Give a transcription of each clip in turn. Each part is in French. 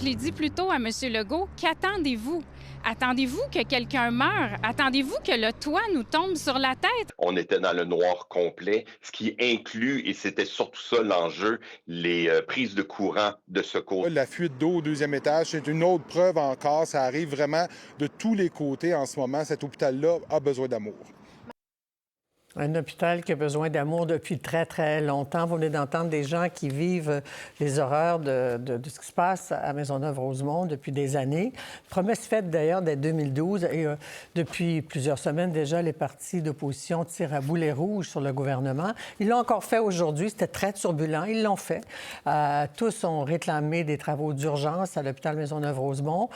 l'ai dit plus tôt à M. Legault, qu'attendez-vous? Attendez-vous que quelqu'un meure? Attendez-vous que le toit nous tombe sur la tête? On était dans le noir complet, ce qui inclut, et c'était surtout ça l'enjeu, les prises de courant de secours. La fuite d'eau au deuxième étage, c'est une autre preuve encore. Ça arrive vraiment de tous les côtés en ce moment. Cet hôpital-là a besoin d'amour. Un hôpital qui a besoin d'amour depuis très, très longtemps. Vous venez d'entendre des gens qui vivent les horreurs de ce qui se passe à Maisonneuve-Rosemont depuis des années. Promesse faite d'ailleurs dès 2012. Et depuis plusieurs semaines déjà, les partis d'opposition tirent à boulet rouge sur le gouvernement. Ils l'ont encore fait aujourd'hui. C'était très turbulent. Ils l'ont fait. Tous ont réclamé des travaux d'urgence à l'hôpital Maisonneuve-Rosemont,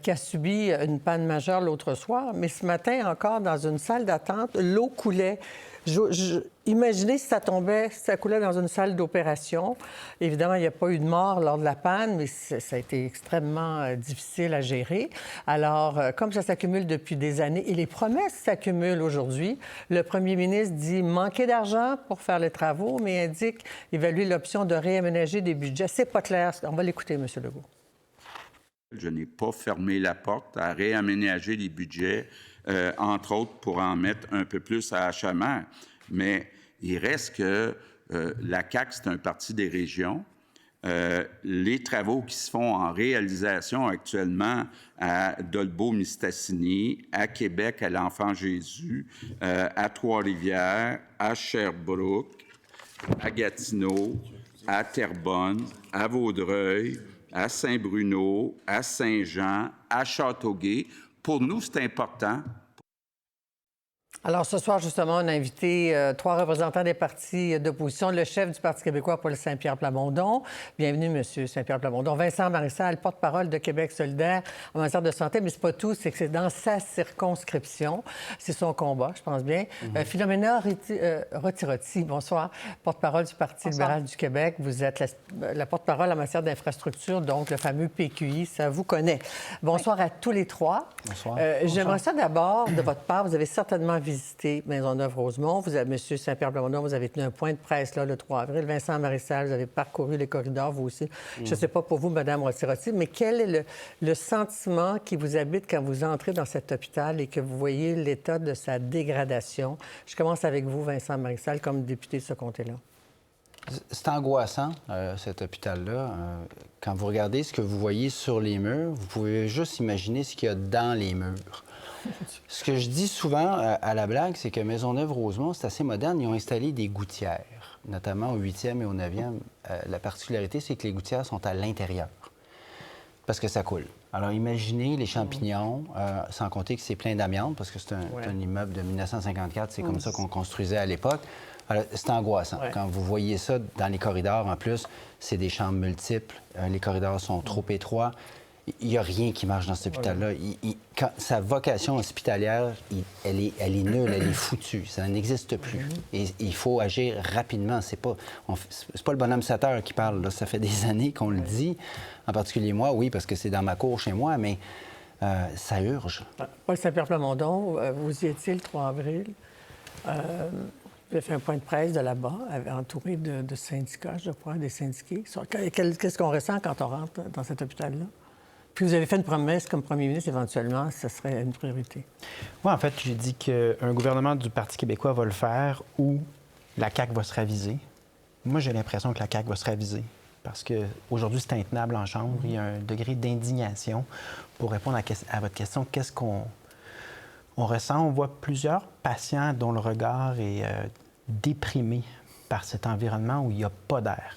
qui a subi une panne majeure l'autre soir. Mais ce matin, encore dans une salle d'attente, l'eau coulait. Imaginez si ça tombait, si ça coulait dans une salle d'opération. Évidemment, il n'y a pas eu de mort lors de la panne, mais ça a été extrêmement difficile à gérer. Alors, comme ça s'accumule depuis des années et les promesses s'accumulent aujourd'hui, le premier ministre dit manquer d'argent pour faire les travaux, mais indique évaluer l'option de réaménager des budgets. C'est pas clair. On va l'écouter, M. Legault. Je n'ai pas fermé la porte à réaménager les budgets, entre autres pour en mettre un peu plus à HMR. Mais il reste que la CAQ, c'est un parti des régions. Les travaux qui se font en réalisation actuellement à Dolbeau-Mistassini, à Québec, à l'Enfant-Jésus, à Trois-Rivières, à Sherbrooke, à Gatineau, à Terrebonne, à Vaudreuil, à Saint-Bruno, à Saint-Jean, à Châteauguay. Pour nous, c'est important. Alors, ce soir, justement, on a invité trois représentants des partis d'opposition. Le chef du Parti québécois, Paul Saint-Pierre Plamondon. Bienvenue, M. Saint-Pierre Plamondon. Vincent Marissal, porte-parole de Québec solidaire en matière de santé. Mais c'est pas tout, c'est que c'est dans sa circonscription. C'est son combat, je pense bien. Philomena Rottirotti, bonsoir, porte-parole du Parti libéral du Québec. Vous êtes la porte-parole en matière d'infrastructure, donc le fameux PQI, ça vous connaît. Bonsoir à tous les trois. Bonsoir. J'aimerais ça d'abord, de votre part, vous avez certainement visité Maisonneuve-Rosemont. Vous avez, M. Saint-Pierre Plamondon, vous avez tenu un point de presse là, le 3 avril. Vincent Marissal, vous avez parcouru les corridors, vous aussi. Je ne sais pas pour vous, Mme Rottirotti, mais quel est le sentiment qui vous habite quand vous entrez dans cet hôpital et que vous voyez l'état de sa dégradation? Je commence avec vous, Vincent Marissal, comme député de ce comté-là. C'est angoissant, cet hôpital-là. Quand vous regardez ce que vous voyez sur les murs, vous pouvez juste imaginer ce qu'il y a dans les murs. Ce que je dis souvent à la blague, c'est que Maisonneuve-Rosemont, c'est assez moderne. Ils ont installé des gouttières, notamment au 8e et au 9e. La particularité, c'est que les gouttières sont à l'intérieur parce que ça coule. Alors, imaginez les champignons, sans compter que c'est plein d'amiante, parce que c'est un immeuble de 1954. C'est comme ça qu'on construisait à l'époque. Alors, c'est angoissant. Quand vous voyez ça dans les corridors, en plus, c'est des chambres multiples. Les corridors sont trop étroits. Il n'y a rien qui marche dans cet hôpital-là. Sa vocation hospitalière, elle est nulle, elle est foutue. Ça n'existe plus. Et il faut agir rapidement. C'est pas le bonhomme 7 heures qui parle. Là. Ça fait des années qu'on le dit. En particulier moi, oui, parce que c'est dans ma cour chez moi, mais ça urge. Paul Saint-Pierre Plamondon, vous y étiez le 3 avril. Vous avez fait un point de presse de là-bas, entouré de syndicats, je crois, des syndiqués. Qu'est-ce qu'on ressent quand on rentre dans cet hôpital-là? Puis vous avez fait une promesse comme premier ministre, éventuellement, ce serait une priorité. Oui, en fait, j'ai dit qu'un gouvernement du Parti québécois va le faire ou la CAQ va se raviser. Moi, j'ai l'impression que la CAQ va se raviser parce qu'aujourd'hui, c'est intenable en Chambre. Il y a un degré d'indignation. Pour répondre à votre question, qu'est-ce qu'on ressent? On voit plusieurs patients dont le regard est déprimé par cet environnement où il n'y a pas d'air.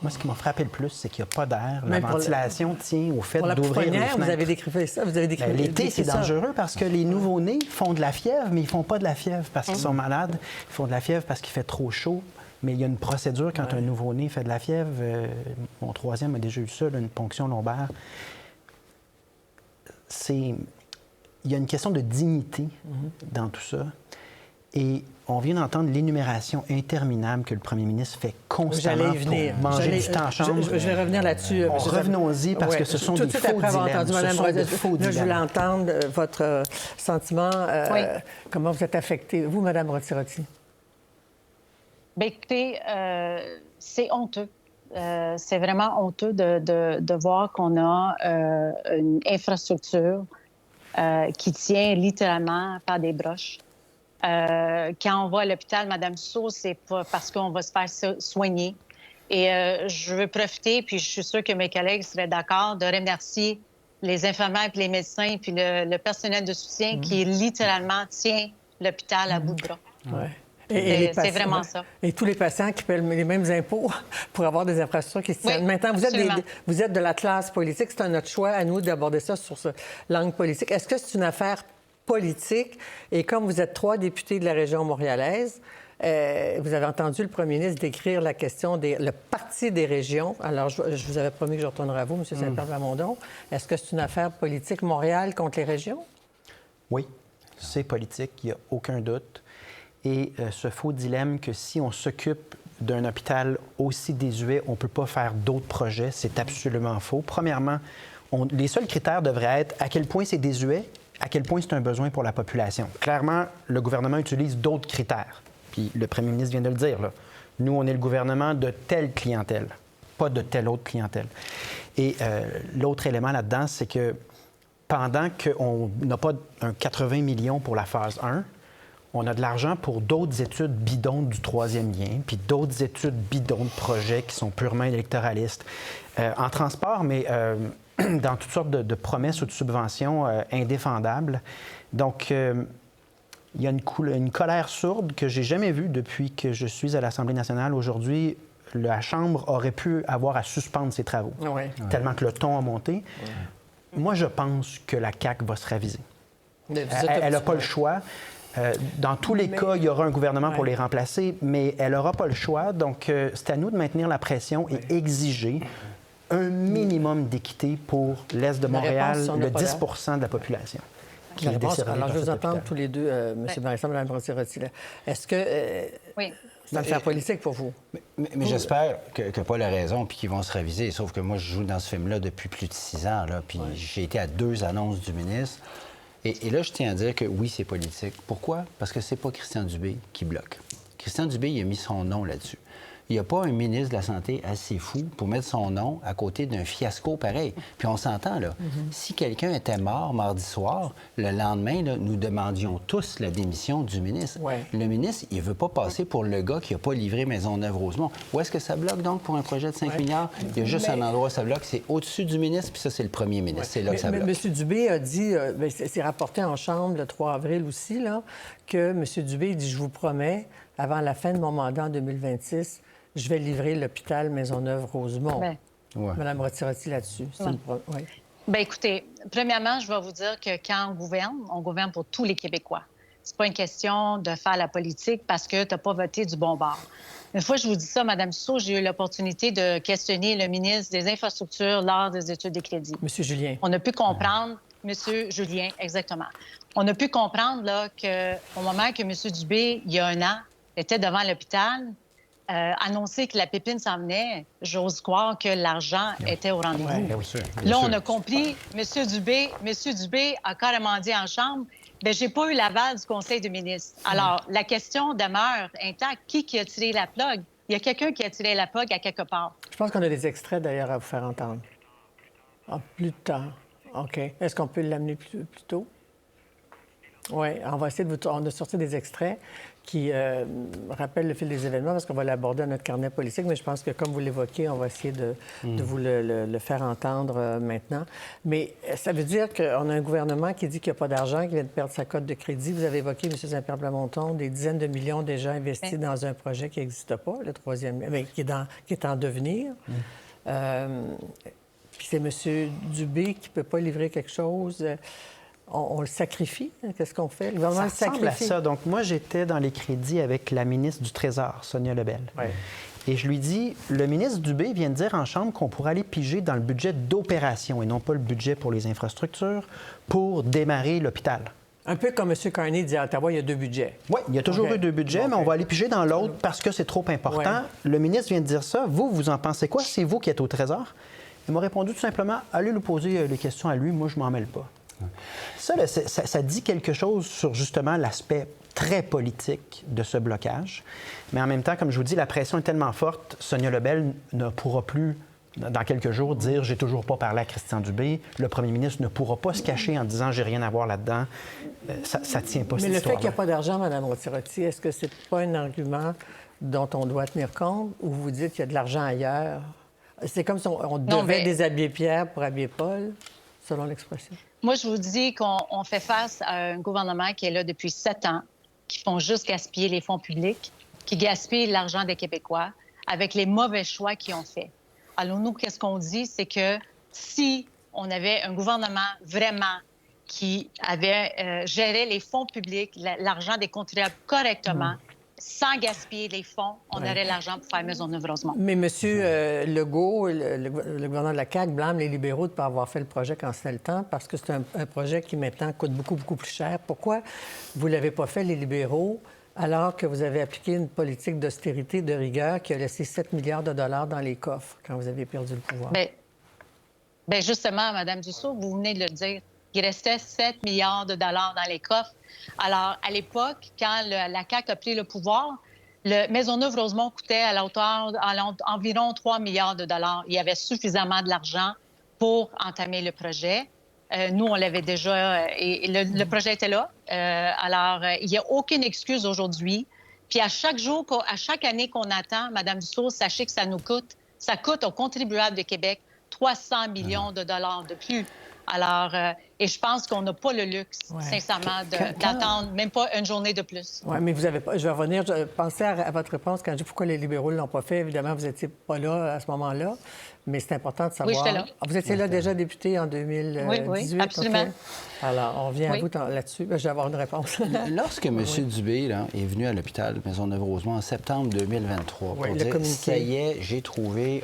Moi, ce qui m'a frappé le plus, c'est qu'il n'y a pas d'air. La ventilation tient au fait d'ouvrir les fenêtres. Vous avez décrit ça. L'été, c'est dangereux parce que les nouveau-nés font de la fièvre, mais ils ne font pas de la fièvre parce qu'ils sont malades. Ils font de la fièvre parce qu'il fait trop chaud. Mais il y a une procédure quand un nouveau-né fait de la fièvre. Mon troisième a déjà eu ça, une ponction lombaire. Il y a une question de dignité dans tout ça. Et on vient d'entendre l'énumération interminable que le premier ministre fait constamment pour manger du temps en chambre. Je vais revenir là-dessus. Revenons-y, parce que ce sont des faux dilemmes. Je voulais entendre votre sentiment. Comment vous êtes affectée, vous, Mme Rottirotti? Bien, écoutez, c'est honteux. c'est vraiment honteux de voir qu'on a une infrastructure qui tient littéralement par des broches. Quand on va à l'hôpital, Mme Sow, c'est pas parce qu'on va se faire soigner. Et je veux profiter, puis je suis sûre que mes collègues seraient d'accord, de remercier les infirmières, puis les médecins, puis le personnel de soutien qui littéralement tient l'hôpital à bout de bras. Ouais. C'est vraiment ça. Et tous les patients qui paient les mêmes impôts pour avoir des infrastructures qui se tiennent. Oui, maintenant, absolument. vous êtes de la classe politique. C'est notre choix à nous d'aborder ça sur ce langue politique. Est-ce que c'est une affaire politique? Et comme vous êtes 3 députés de la région montréalaise, vous avez entendu le premier ministre décrire la question le parti des régions. Alors, je vous avais promis que je retournerai à vous, M. Saint-Pierre Plamondon. Est-ce que c'est une affaire politique Montréal contre les régions? Oui, c'est politique, il n'y a aucun doute. Et ce faux dilemme que si on s'occupe d'un hôpital aussi désuet, on ne peut pas faire d'autres projets, c'est absolument faux. Premièrement, les seuls critères devraient être à quel point c'est désuet, à quel point c'est un besoin pour la population. Clairement, le gouvernement utilise d'autres critères. Puis le premier ministre vient de le dire, là. Nous, on est le gouvernement de telle clientèle, pas de telle autre clientèle. Et l'autre élément là-dedans, c'est que pendant qu'on n'a pas un 80 millions pour la phase 1, on a de l'argent pour d'autres études bidons du troisième lien, puis d'autres études bidons de projets qui sont purement électoralistes. En transport, mais dans toutes sortes de promesses ou de subventions indéfendables. Donc, il y a une colère sourde que j'ai jamais vue depuis que je suis à l'Assemblée nationale. Aujourd'hui, la Chambre aurait pu avoir à suspendre ses travaux, tellement que le ton a monté. Moi, je pense que la CAQ va se raviser. Elle n'a pas le choix. Dans tous les cas, il y aura un gouvernement pour les remplacer, mais elle n'aura pas le choix. Donc, c'est à nous de maintenir la pression et exiger un minimum d'équité pour l'Est de Montréal, le 10 de la population. Alors, je vous entends tous les deux, M. Barrison et Mme Brosserotti. Est-ce que c'est une affaire politique pour vous? Mais j'espère que Paul a raison puis qu'ils vont se réviser. Sauf que moi, je joue dans ce film-là depuis plus de 6 ans. Là, puis j'ai été à 2 annonces du ministre. Et là, je tiens à dire que oui, c'est politique. Pourquoi? Parce que c'est pas Christian Dubé qui bloque. Christian Dubé, il a mis son nom là-dessus. Il n'y a pas un ministre de la Santé assez fou pour mettre son nom à côté d'un fiasco pareil. Puis on s'entend, là. Si quelqu'un était mort mardi soir, le lendemain, là, nous demandions tous la démission du ministre. Le ministre, il ne veut pas passer pour le gars qui n'a pas livré Maisonneuve-Rosemont. Où est-ce que ça bloque, donc, pour un projet de 5 milliards? Il y a juste un endroit où ça bloque, c'est au-dessus du ministre, puis ça, c'est le premier ministre. C'est là que ça bloque. M. Dubé a dit, c'est rapporté en Chambre le 3 avril aussi, là, que M. Dubé dit « Je vous promets, avant la fin de mon mandat en 2026, je vais livrer l'hôpital Maisonneuve-Rosemont. » Mme Brosserotti là-dessus. Bien, écoutez, premièrement, je vais vous dire que quand on gouverne pour tous les Québécois. C'est pas une question de faire la politique parce que tu n'as pas voté du bon bord. Une fois que je vous dis ça, Mme Sow, j'ai eu l'opportunité de questionner le ministre des Infrastructures lors des études des crédits. M. Julien. On a pu comprendre... M. Julien, exactement. On a pu comprendre là, qu'au moment que M. Dubé, il y a 1 an, était devant l'hôpital, annoncer que la pépine s'en venait, j'ose croire que l'argent était au rendez-vous. Là, on a compris, M. Dubé a carrément dit en Chambre, bien, j'ai pas eu l'aval du Conseil des ministres. Alors, la question demeure intacte. Qui a tiré la plug? Il y a quelqu'un qui a tiré la plug à quelque part. Je pense qu'on a des extraits, d'ailleurs, à vous faire entendre. Plus tard. OK. Est-ce qu'on peut l'amener plus tôt? Oui, on va essayer de vous... On a sorti des extraits qui rappellent le fil des événements parce qu'on va l'aborder à notre carnet politique, mais je pense que, comme vous l'évoquez, on va essayer de vous le faire entendre maintenant. Mais ça veut dire qu'on a un gouvernement qui dit qu'il n'y a pas d'argent, qui vient de perdre sa cote de crédit. Vous avez évoqué, M. Saint-Pierre Plamondon, des dizaines de millions déjà investis dans un projet qui n'existe pas, le troisième, mais qui est en devenir. Puis c'est M. Dubé qui ne peut pas livrer quelque chose. On le sacrifie? Qu'est-ce qu'on fait? Le gouvernement ça ressemble à ça. Donc, moi, j'étais dans les crédits avec la ministre du Trésor, Sonia Lebel. Et je lui dis, le ministre Dubé vient de dire en Chambre qu'on pourrait aller piger dans le budget d'opération et non pas le budget pour les infrastructures pour démarrer l'hôpital. Un peu comme M. Carney dit à Ottawa, il y a 2 budgets. Oui, il y a toujours eu 2 budgets, mais on va aller piger dans l'autre parce que c'est trop important. Le ministre vient de dire ça. Vous en pensez quoi? C'est vous qui êtes au Trésor? Il m'a répondu tout simplement, allez lui poser les questions à lui, moi, je m'en mêle pas. Ça, là, ça dit quelque chose sur justement l'aspect très politique de ce blocage. Mais en même temps, comme je vous dis, la pression est tellement forte, Sonia Lebel ne pourra plus, dans quelques jours, dire « j'ai toujours pas parlé à Christian Dubé ». Le premier ministre ne pourra pas se cacher en disant « j'ai rien à voir là-dedans ». Ça tient pas, cette histoire-là. Mais le fait qu'il n'y a pas d'argent, Mme Rottirotti, est-ce que c'est pas un argument dont on doit tenir compte, ou vous dites qu'il y a de l'argent ailleurs? C'est comme si on devait déshabiller Pierre pour habiller Paul, selon l'expression. Moi, je vous dis qu'on fait face à un gouvernement qui est là depuis 7 ans, qui font juste gaspiller les fonds publics, qui gaspillent l'argent des Québécois avec les mauvais choix qu'ils ont faits. Alors nous, qu'est-ce qu'on dit? C'est que si on avait un gouvernement vraiment qui avait géré les fonds publics, l'argent des contribuables correctement, sans gaspiller les fonds, on aurait l'argent pour faire Maisonneuve-Rosemont. Mais M. Legault, le gouverneur de la CAQ, blâme les libéraux de ne pas avoir fait le projet quand c'était le temps, parce que c'est un projet qui, maintenant, coûte beaucoup, beaucoup plus cher. Pourquoi vous ne l'avez pas fait, les libéraux, alors que vous avez appliqué une politique d'austérité de rigueur qui a laissé 7 milliards de dollars dans les coffres quand vous avez perdu le pouvoir? Bien, justement, Mme Dussault, vous venez de le dire. Il restait 7 milliards de dollars dans les coffres. Alors, à l'époque, quand la CAQ a pris le pouvoir, le Maisonneuve-Rosemont coûtait à la hauteur d'environ 3 milliards de dollars. Il y avait suffisamment de l'argent pour entamer le projet. Nous, on l'avait déjà... et le projet était là. Alors, il n'y a aucune excuse aujourd'hui. Puis à chaque jour, à chaque année qu'on attend, Mme Dussault, sachez que ça coûte aux contribuables de Québec 300 millions de dollars de plus. Alors, et je pense qu'on n'a pas le luxe, sincèrement, d'attendre même pas une journée de plus. Oui, mais vous avez pas... Je vais revenir, pensez à votre réponse quand je dis pourquoi les libéraux ne l'ont pas fait. Évidemment, vous n'étiez pas là à ce moment-là, mais c'est important de savoir... Oui, j'étais là. Vous étiez là déjà député en 2018? Oui, absolument. Okay. Alors, on revient à vous là-dessus. Je vais avoir une réponse. Lorsque M. Dubé là, est venu à l'hôpital Maisonneuve-Rosemont en septembre 2023 pour dire « ça y est, j'ai trouvé... »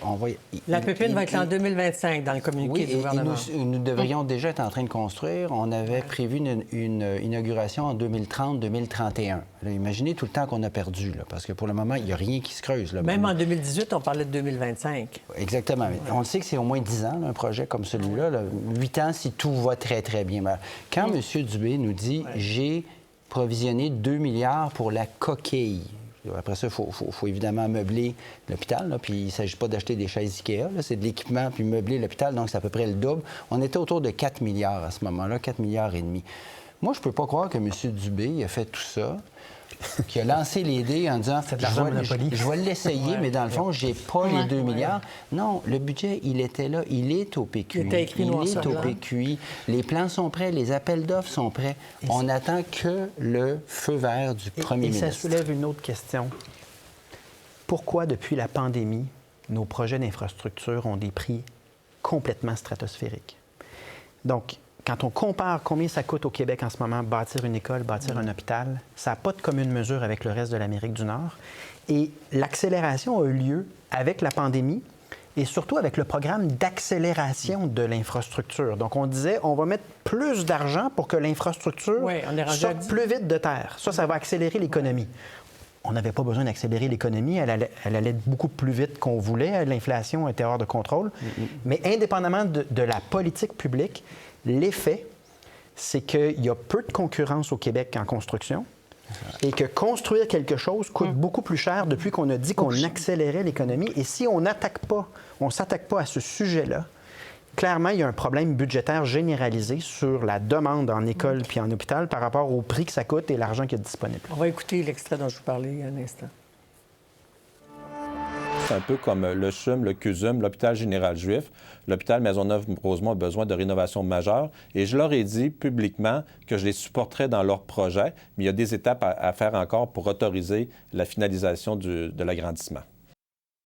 La pépine va être en 2025 dans le communiqué du gouvernement. Nous devrions déjà être en train de construire. On avait prévu une inauguration en 2030-2031. Imaginez tout le temps qu'on a perdu, là, parce que pour le moment, il n'y a rien qui se creuse. Là. Même en 2018, on parlait de 2025. Exactement. On le sait que c'est au moins 10 ans, là, un projet comme celui-là. 8 ans si tout va très, très bien. Quand M. Dubé nous dit « j'ai provisionné 2 milliards pour la coquille », après ça, il faut évidemment meubler l'hôpital. Là, puis il ne s'agit pas d'acheter des chaises Ikea. C'est de l'équipement, puis meubler l'hôpital. Donc, c'est à peu près le double. On était autour de 4 milliards à ce moment-là, 4 milliards et demi. Moi, je ne peux pas croire que M. Dubé a fait tout ça, qu'il a lancé les dés en disant « je vais l'essayer, mais dans le fond, je n'ai pas les 2 milliards. » Non, le budget, il était là. Il est au PQI. Il était écrit noir sur blanc. PQI. Les plans sont prêts, les appels d'offres sont prêts. On n'attend que le feu vert du premier ministre. Et ça soulève une autre question. Pourquoi, depuis la pandémie, nos projets d'infrastructure ont des prix complètement stratosphériques? Donc, quand on compare combien ça coûte au Québec en ce moment, bâtir une école, bâtir un hôpital, ça n'a pas de commune mesure avec le reste de l'Amérique du Nord. Et l'accélération a eu lieu avec la pandémie et surtout avec le programme d'accélération de l'infrastructure. Donc, on disait, on va mettre plus d'argent pour que l'infrastructure sorte plus vite de terre. Ça va accélérer l'économie. On n'avait pas besoin d'accélérer l'économie. Elle allait beaucoup plus vite qu'on voulait. L'inflation était hors de contrôle. Mais indépendamment de la politique publique, l'effet, c'est qu'il y a peu de concurrence au Québec en construction et que construire quelque chose coûte beaucoup plus cher depuis qu'on a dit qu'on accélérait l'économie. Et si on ne s'attaque pas à ce sujet-là, clairement, il y a un problème budgétaire généralisé sur la demande en école puis en hôpital par rapport au prix que ça coûte et l'argent qui est disponible. On va écouter l'extrait dont je vous parlais il y a un instant. C'est un peu comme le CHUM, le CUSUM, l'hôpital général juif. L'hôpital Maisonneuve-Rosemont a besoin de rénovations majeures. Et je leur ai dit publiquement que je les supporterais dans leur projet, mais il y a des étapes à faire encore pour autoriser la finalisation de l'agrandissement.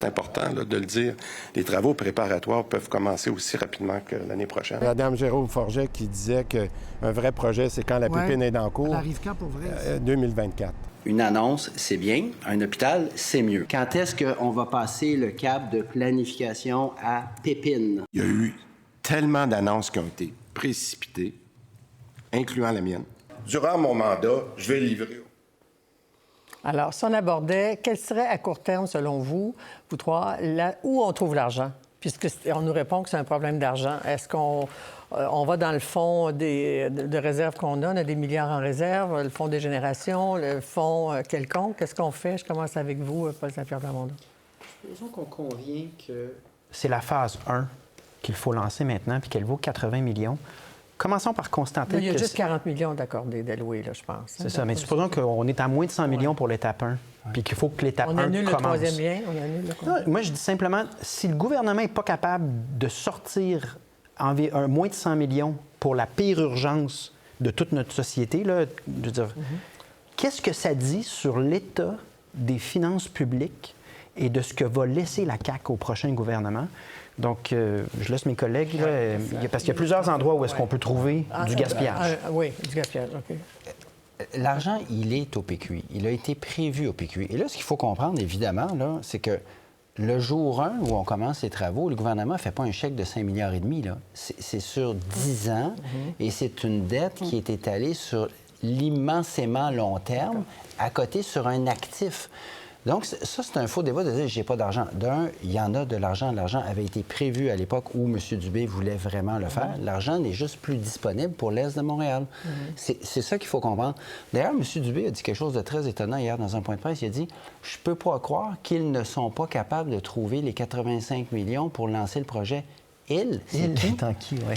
C'est important là, de le dire. Les travaux préparatoires peuvent commencer aussi rapidement que l'année prochaine. Madame Jérôme Forget qui disait qu'un vrai projet, c'est quand la pépine est en cours. Elle arrive quand pour vrai? 2024. Une annonce, c'est bien. Un hôpital, c'est mieux. Quand est-ce qu'on va passer le cap de planification à pépine? Il y a eu tellement d'annonces qui ont été précipitées, incluant la mienne. Durant mon mandat, je vais livrer. Alors, si on abordait, quel serait à court terme, selon vous, vous trois, où on trouve l'argent? puisqu'on nous répond que c'est un problème d'argent. Est-ce qu'on va dans le fonds de réserve qu'on a? On a des milliards en réserve, le fonds des générations, le fonds quelconque. Qu'est-ce qu'on fait? Je commence avec vous, Paul Saint-Pierre Plamondon. Disons qu'on convient que c'est la phase 1 qu'il faut lancer maintenant, puis qu'elle vaut 80 millions. Commençons par constater il y a que juste 40 millions d'accordés, d'alloués, là, je pense. C'est ça, mais supposons qu'on est à moins de 100 millions pour l'étape 1, puis qu'il faut que l'étape 1 commence. On annule le troisième lien, on annule le non, moi, je dis simplement, si le gouvernement n'est pas capable de sortir moins de 100 millions pour la pire urgence de toute notre société, là, je veux dire, qu'est-ce que ça dit sur l'état des finances publiques et de ce que va laisser la CAQ au prochain gouvernement? Donc, je laisse mes collègues, là, parce qu'il y a plusieurs endroits où est-ce qu'on peut trouver du gaspillage. Oui, du gaspillage, OK. L'argent, il est au PQI. Il a été prévu au PQI. Et là, ce qu'il faut comprendre, évidemment, là, c'est que le jour 1 où on commence les travaux, le gouvernement ne fait pas un chèque de 5,5 milliards. C'est sur 10 ans et c'est une dette qui est étalée sur l'immensément long terme, à côté sur un actif. Donc, ça, c'est un faux débat de dire « j'ai pas d'argent ». D'un, il y en a de l'argent. L'argent avait été prévu à l'époque où M. Dubé voulait vraiment le faire. L'argent n'est juste plus disponible pour l'Est de Montréal. C'est ça qu'il faut comprendre. D'ailleurs, M. Dubé a dit quelque chose de très étonnant hier dans un point de presse. Il a dit « je peux pas croire qu'ils ne sont pas capables de trouver les 85 millions pour lancer le projet ». Il est en qui, oui.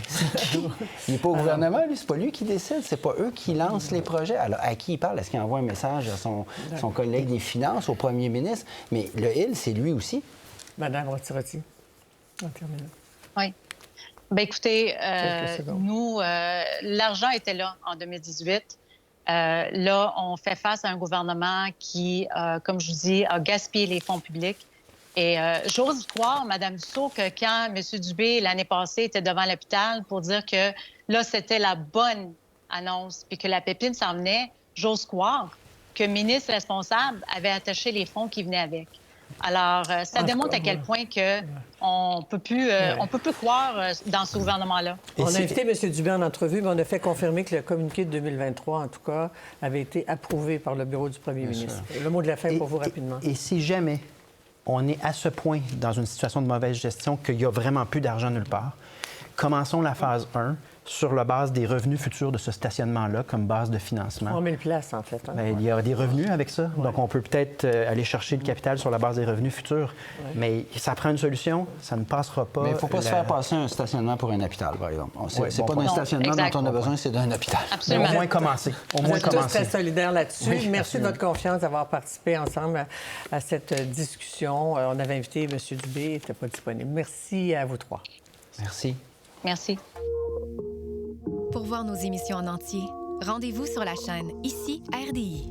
Il n'est pas au gouvernement, lui. C'est pas lui qui décide. C'est pas eux qui lancent les projets. Alors, à qui il parle? Est-ce qu'il envoie un message à son collègue des Finances, au premier ministre? Mais le il, c'est lui aussi. Madame Rottirotti, en terminant. Oui. Bien, écoutez, nous, l'argent était là en 2018. Là, on fait face à un gouvernement qui, comme je vous dis, a gaspillé les fonds publics. Et j'ose croire, Mme Dussault, que quand M. Dubé, l'année passée, était devant l'hôpital pour dire que là, c'était la bonne annonce puis que la pépine s'en venait, j'ose croire que le ministre responsable avait attaché les fonds qui venaient avec. Alors, ça démontre à quel point que on peut plus croire dans ce gouvernement-là. On a invité M. Dubé en entrevue, mais on a fait confirmer que le communiqué de 2023, en tout cas, avait été approuvé par le bureau du premier ministre. Le mot de la fin pour vous, rapidement. Et si jamais on est à ce point dans une situation de mauvaise gestion qu'il n'y a vraiment plus d'argent nulle part, commençons la phase 1 sur la base des revenus futurs de ce stationnement-là comme base de financement. 3 000 places, en fait. Hein? Bien, il y a des revenus avec ça. Ouais. Donc, on peut peut-être aller chercher le capital sur la base des revenus futurs. Ouais. Mais ça prend une solution, ça ne passera pas. Mais il ne faut pas se faire passer un stationnement pour un hôpital, par exemple. C'est pas d'un stationnement dont on a besoin, c'est d'un hôpital. Absolument. Mais au moins commencer. On est tous très solidaires là-dessus. Oui, merci de votre confiance d'avoir participé ensemble à cette discussion. On avait invité M. Dubé, il n'était pas disponible. Merci à vous trois. Merci. Merci. Pour voir nos émissions en entier, rendez-vous sur la chaîne Ici RDI.